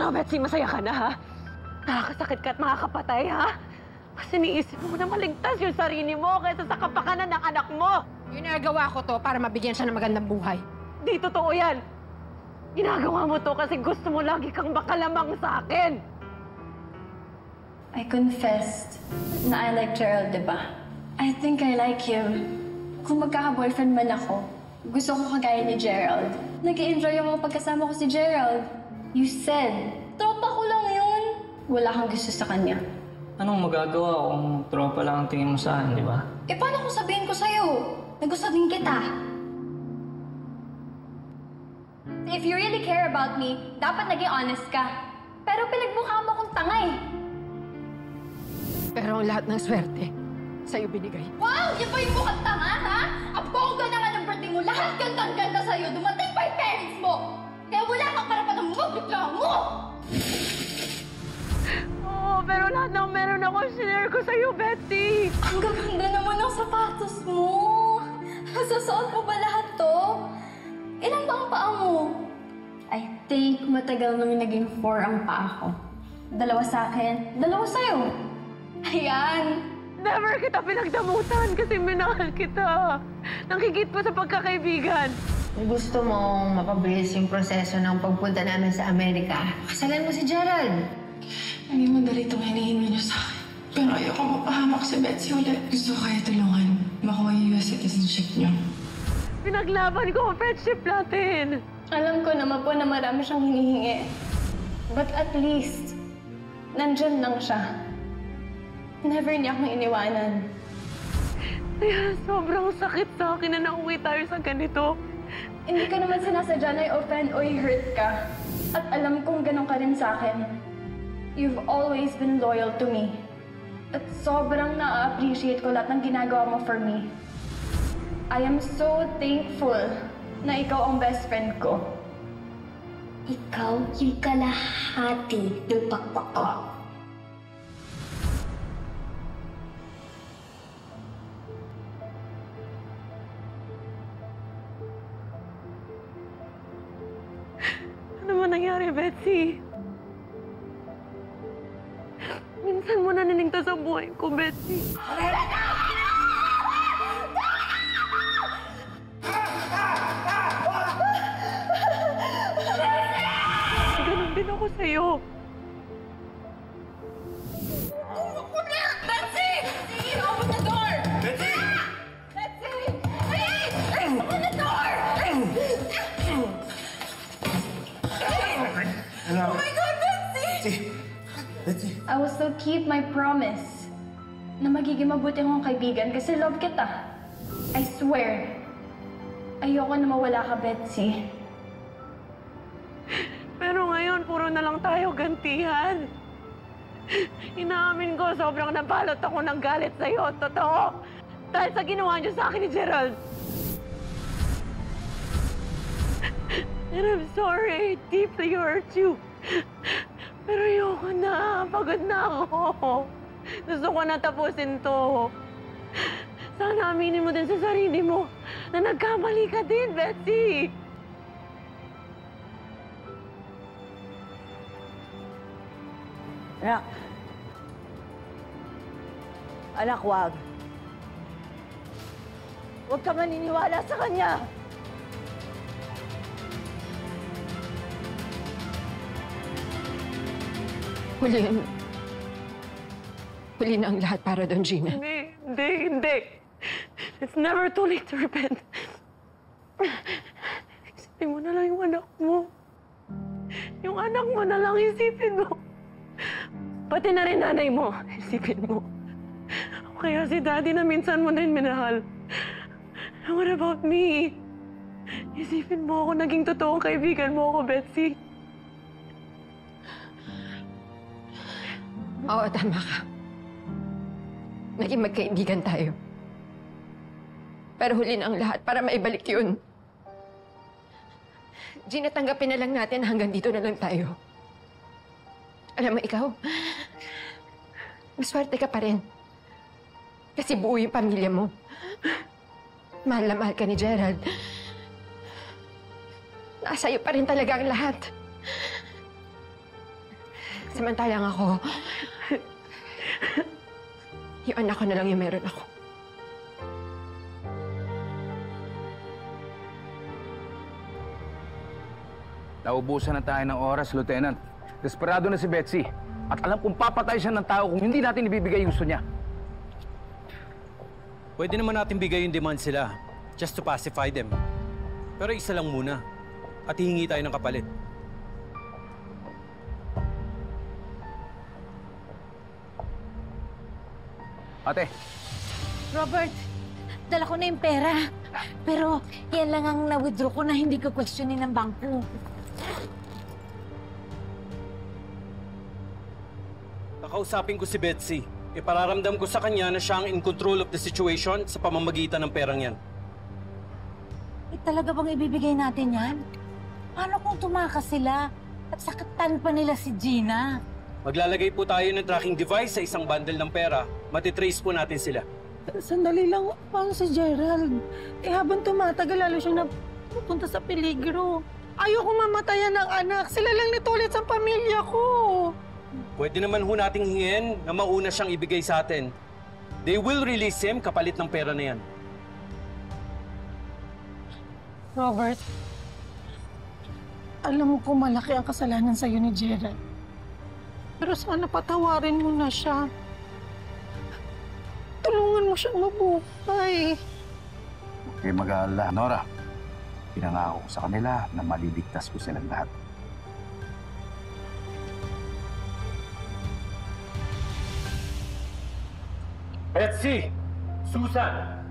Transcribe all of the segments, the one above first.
Ano, Betsy, masaya ka na, ha? Nakakasakit ka at makakapatay, ha? Kasi niisip mo na maligtas yung sarili mo kaysa sa kapakanan ng anak mo. Ginagawa ko to para mabigyan siya ng magandang buhay. Di totoo yan. Ginagawa mo to kasi gusto mo lagi kang makalamang sa akin. I confessed na I like Gerald, diba? I think I like him. Kung magkaka-boyfriend man ako, gusto ko kagaya ni Gerald. Nag-i-enjoy ako pagkasama ko si Gerald. You said, tropa ko lang yun. Wala kang gusto sa kanya. Anong magagawa kung tropa lang ang tingin mo sa akin, di ba? Eh, paano kung sabihin ko sa'yo? Nagusto din kita. If you really care about me, dapat naging honest ka. Pero pinagmukha mo akong tanga eh. Pero ang lahat ng swerte, sa'yo binigay. Wow! Yan ba yung mukhang tanga, ha? Ang bongga na nga ng birthday mo, lahat gandang-ganda sa'yo, dumating pa yung parents mo! Kaya wala kang karapatang magreklamo mo! Oo, pero lahat ng meron ako, sinare ko sa'yo, Betsy! Ang gaganda naman ng sapatos mo! Nasusuot mo ba lahat to? Ilan ba ang paa mo? I think matagal nang naging 4 ang paa ko. 2 sa akin, 2 sa'yo. Ayan! Never kita pinagdamutan kasi minahal kita. Nakikit pa sa pagkakaibigan. Kung gusto mong mapabilis yung proseso ng pagpunta namin sa Amerika, kasalan mo si Gerald. Hindi madali itong hinihingi niyo sa akin. Pero ayoko mapahamak si Betsy ulit. Gusto ko kayo tulungan. Makuha yung US citizenship niyo. Pinaglaban ko ang friendship natin. Alam ko naman po na marami siyang hinihingi. But at least, nandyan lang siya. Never niya akong iniwanan. Kaya sobrang sakit sa akin na nauwi tayo sa ganito. Hindi ka naman sinasadya na i-offend o i-hurt ka. At alam kong ganun ka rin sa akin. You've always been loyal to me. At sobrang na-appreciate ko lahat ng ginagawa mo for me. I am so thankful na ikaw ang best friend ko. Ikaw yung kalahati ng pakpak ko. Ano man nangyari, Betsy? Minsan mo naninig sa buhay ko, Betsy. Ganun din ako sa'yo. Betsy! Betsy! Open the door! Betsy! Betsy! Please! Open the door! Oh my God, Betsy! Betsy! I will still keep my promise na magiging mabuti akong kaibigan kasi love kita. I swear. Ayoko na mawala ka, Betsy. Pero ngayon, puro na lang tayo gantihan. Inaamin ko, sobrang nabalot ako ng galit sa'yo. Totoo. Dahil sa ginawa niyo sa akin ni Gerald. And I'm sorry. I deeply hurt you. Pero ayoko na. Pagod na ako. Gusto ko na tapusin to. Sana aminin mo din sa sarili mo na nagkamali ka din, Betsy. Anak. Anak, wag. Huwag ka maniniwala sa kanya. Huli na ang lahat para doon, Gina. Hindi. It's never too late to repent. Isipin mo na lang yung anak mo. Yung anak mo na lang, isipin mo. Pati na rin nanay mo, isipin mo. Kaya si Daddy na minsan mo din minahal. And what about me? Isipin mo ako, naging totoong kaibigan mo ako, Betsy. Oo, tama ka. Naging magkaibigan tayo. Pero huli na ang lahat para maibalik yun. Gina, tanggapin na lang natin hanggang dito na lang tayo. Alam mo, ikaw, maswerte ka pa rin. Kasi buo yung pamilya mo. Mahal na mahal ka ni Gerald. Nasa iyo pa rin talaga ang lahat. Samantalang ako, yung anak ko na lang yung meron ako. Naubusan na tayo ng oras, Lieutenant. Desperado na si Betsy. At alam kong papatay siya ng tao kung hindi natin ibibigay yung gusto niya. Pwede naman natin bigay yung demand sila, just to pacify them. Pero isa lang muna, at hihingi tayo ng kapalit. Ate. Robert, dala ko na yung pera. Pero yan lang ang na-withdraw ko na hindi ko questionin ng bangko. Kakausapin ko si Betsy. Ipararamdam ko sa kanya na siya ang in control of the situation sa pamamagitan ng perang yan. Talaga bang ibibigay natin yan? Paano kung tumakas sila at sakatan pa nila si Gina? Maglalagay po tayo ng tracking device sa isang bundle ng pera. Matitrace po natin sila. Sandali lang, paano si Gerald? Habang tumatagal, lalo siya na pupunta sa peligro. Ayoko mamatayan ng anak. Sila lang nito ulit sa pamilya ko. Pwede naman ho nating hingin na mauna siyang ibigay sa atin. They will release him kapalit ng pera na yan. Robert, alam mo kung malaki ang kasalanan sa'yo ni Gerald. Pero sana patawarin mo na siya. Tulungan mo siyang mabuhay. Huwag kayo mag-aalala, Nora. Pinangako ko sa kanila na maliligtas ko silang lahat. Betsy! Susan!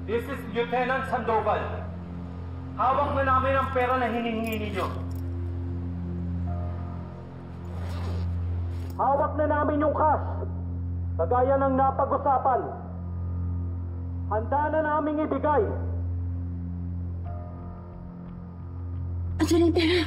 This is Lieutenant Sandoval. Hawak na namin ang pera na hinihingi ninyo. Hawak na namin yung cash. Kagaya ng napag-usapan. Handa na naming ibigay. Andiyan yung pera.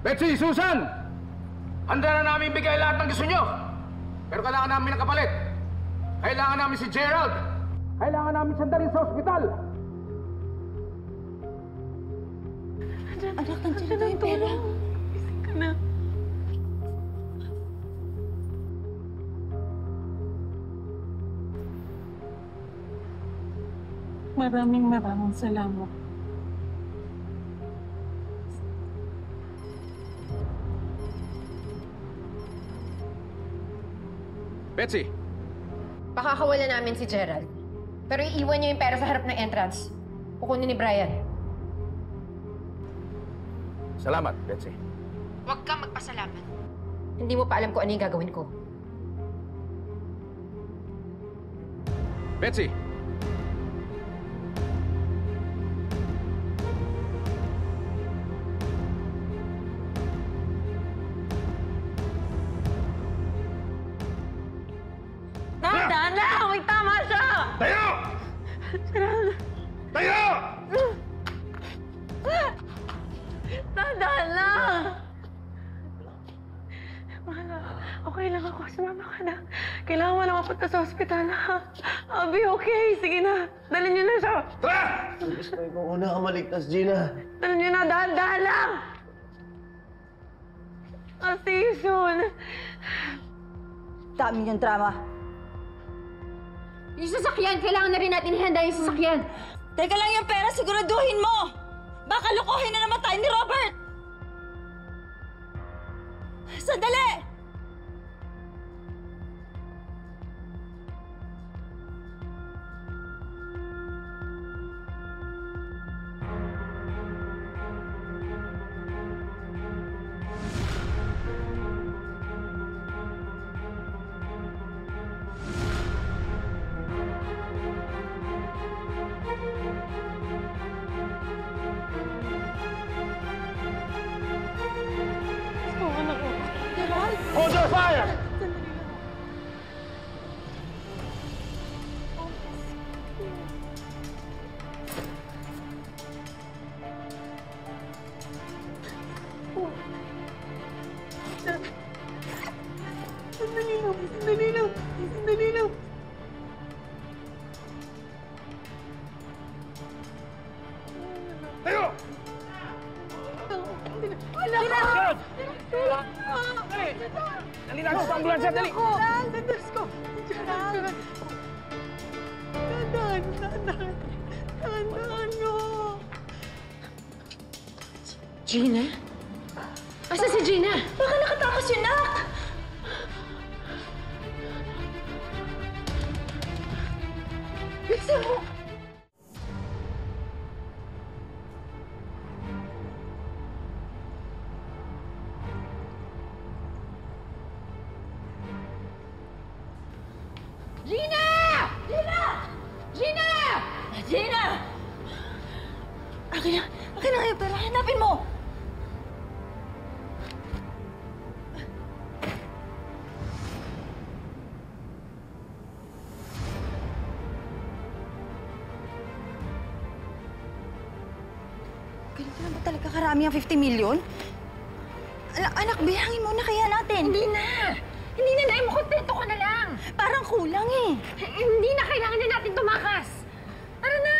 Betsy, Susan! Handa na namin bigay lahat ng gusto nyo. Pero kailangan namin ng kapalit. Kailangan namin si Gerald. Kailangan namin siyang dalhin sa ospital. Anak, nandiyan na yung pera. Gising ka na. Maraming salamat. Betsy! Pakakawalan namin si Gerald. Pero iiwan niyo yung pera sa harap ng entrance. Kukunin ni Brian. Salamat, Betsy. Huwag kang magpasalamat. Hindi mo pa alam kung ano yung gagawin ko. Betsy! Tandaan lang! May tama siya! Tayo! Tayo! Tandaan lang! Mahal, okay lang ako. Sumama ka na. Kailangan mo na mapunta sa ospital, ha? I'll be okay. Sige na. Dalhin niyo na siya. Tara! Gusto ko una ka maligtas, Gina. Dalhin niyo na. Dahan-dahan lang! I'll see you soon. Dami yung drama. Yung sasakyan! Kailangan na rin natin ihanda yung sasakyan. Teka lang yung pera, siguraduhin mo! Baka lokohin na naman tayo ni Robert! Sandali! Sumama na ako. Gerald! Sandali! Sandali ko! Gerald! Tandaan mo! Gina? Asa si Gina? Baka nakatakas yun, Nak! Bilisan mo! Gina! Gina! Gina! Gina! Akin na kayo, pero hanapin mo! Ganito na ba talaga karami ang 50 million? Anak, bilangin mo na kaya natin. Hindi na! Hindi na, Nay. Makontento ka na lang. Parang kulang eh. Hindi na kailangan na natin tumakas. Tara na!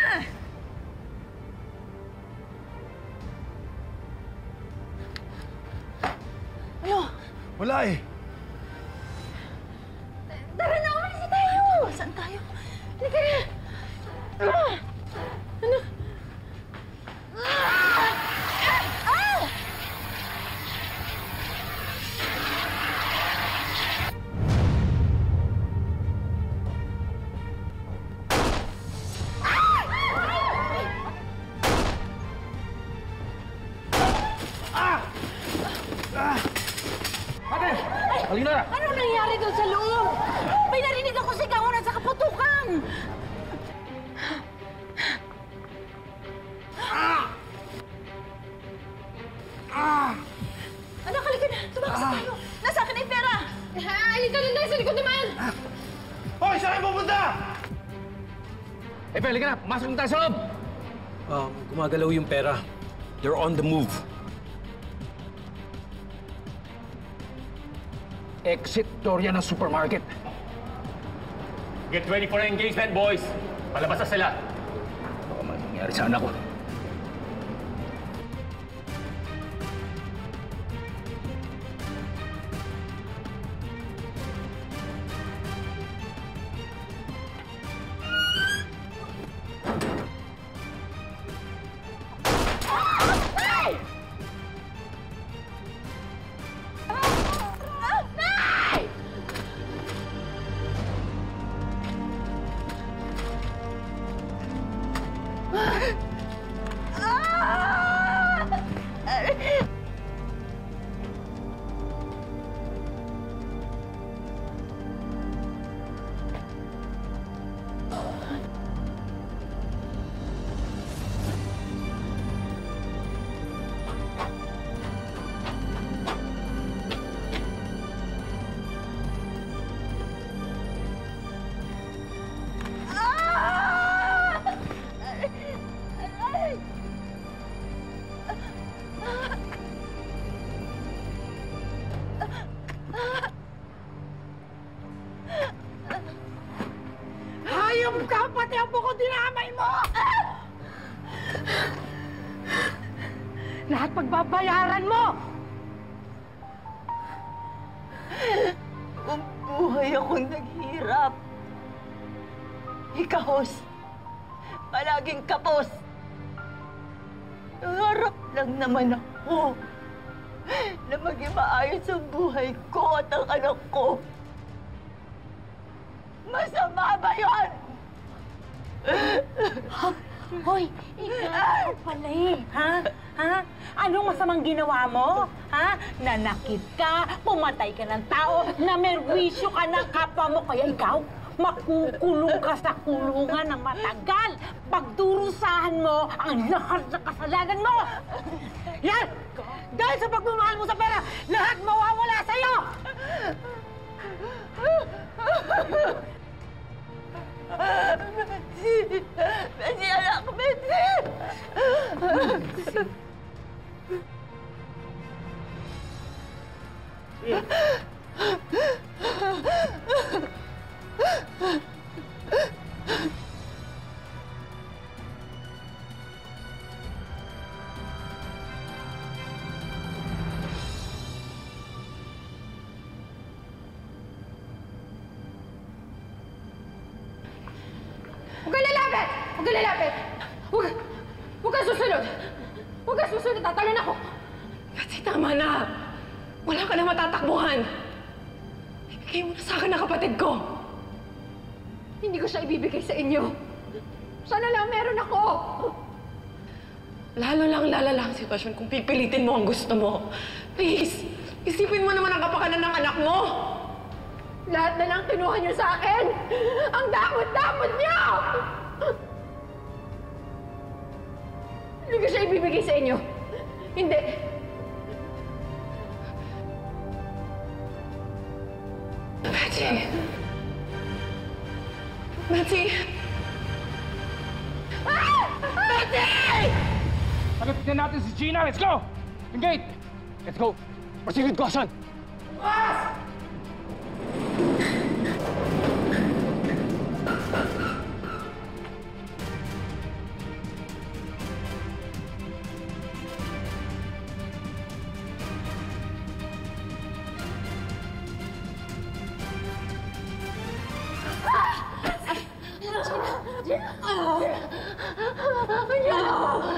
Ano? Wala eh. Tara na, umalis na tayo! Saan tayo? Halika na! Ano? Halina! Ano nangyari doon sa loob? May narinig ako sigawan at sa kaputukan! Anak, halika na! Tumakas na tayo! Nasa akin na yung pera! Halika na, Nay! Sa likod naman! Hoy, saan kayo pupunta? Epe, halika na! Pumasok na tayo sa loob! Gumagalaw yung pera. They're on the move. Exit Doriana Supermarket. Get ready for engagement, boys. Palabas na sila. Baka man nangyari sa anak ko. Hayop ka! Pati ang buko dinamay mo! Lahat pagbabayaran mo! Kung buhay akong naghihirap. Ikahos. Palaging kapos. Nangarap lang naman ako na maging maayos ang buhay ko at ang anak ko. Masama ba yun? Hoy, ikaw pala eh, ha? Ha? Anong masamang ginawa mo? Ha? Nanakit ka, pumatay ka ng tao, namerwisyo ka ng kapwa mo, kaya ikaw, makukulong ka sa kulungan ng matagal. Pagdurusahan mo ang lahat ng kasalanan mo. Yan! Dahil sa pagmamahal mo sa pera, lahat mawawala sa'yo! Betsy! Betsy, anak! Betsy! lalapit! Huwag ka lalapit! Huwag ka susunod! Huwag ka susunod! Tatalon ako! Betsy, tama na. Wala ka na matatakbuhan. Ibigay mo na sa akin ang kapatid ko. Hindi ko siya ibibigay sa inyo. Sana lang meron ako! Lalo lang lalala ang sitwasyon kung pipilitin mo ang gusto mo. Please, isipin mo naman ang kapakanan ng anak mo. Lahat na lang kinuha niyo sa akin! Ang damot-damot niyo! Hindi ko siya ibibigay sa inyo. Hindi. Betsy. Betsy. Betsy! Pagkapitin natin si Gina! Let's go! Engage! Let's go! Proceed with caution!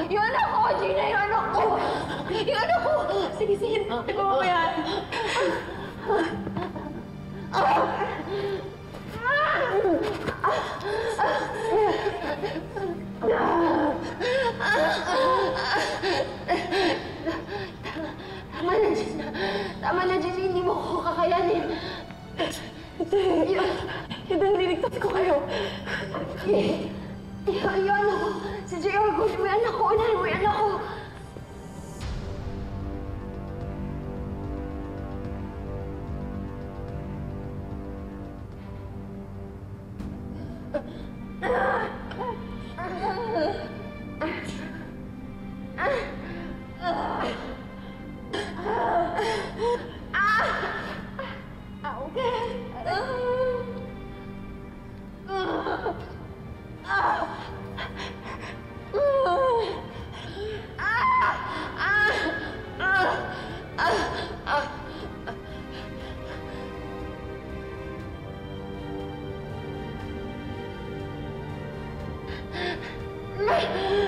Yung anak ko! Gina, yung anak ko! Yung anak ko! Sige, sige. Tignan mo yan. Tama na, Gina. Tama na, Gina. Hindi mo ko kakayanin. Hindi, niligtas ko kayo. Yung anak ko. Si JR, kunin mo yung anak ko. Unahin mo yung anak ko. Ah!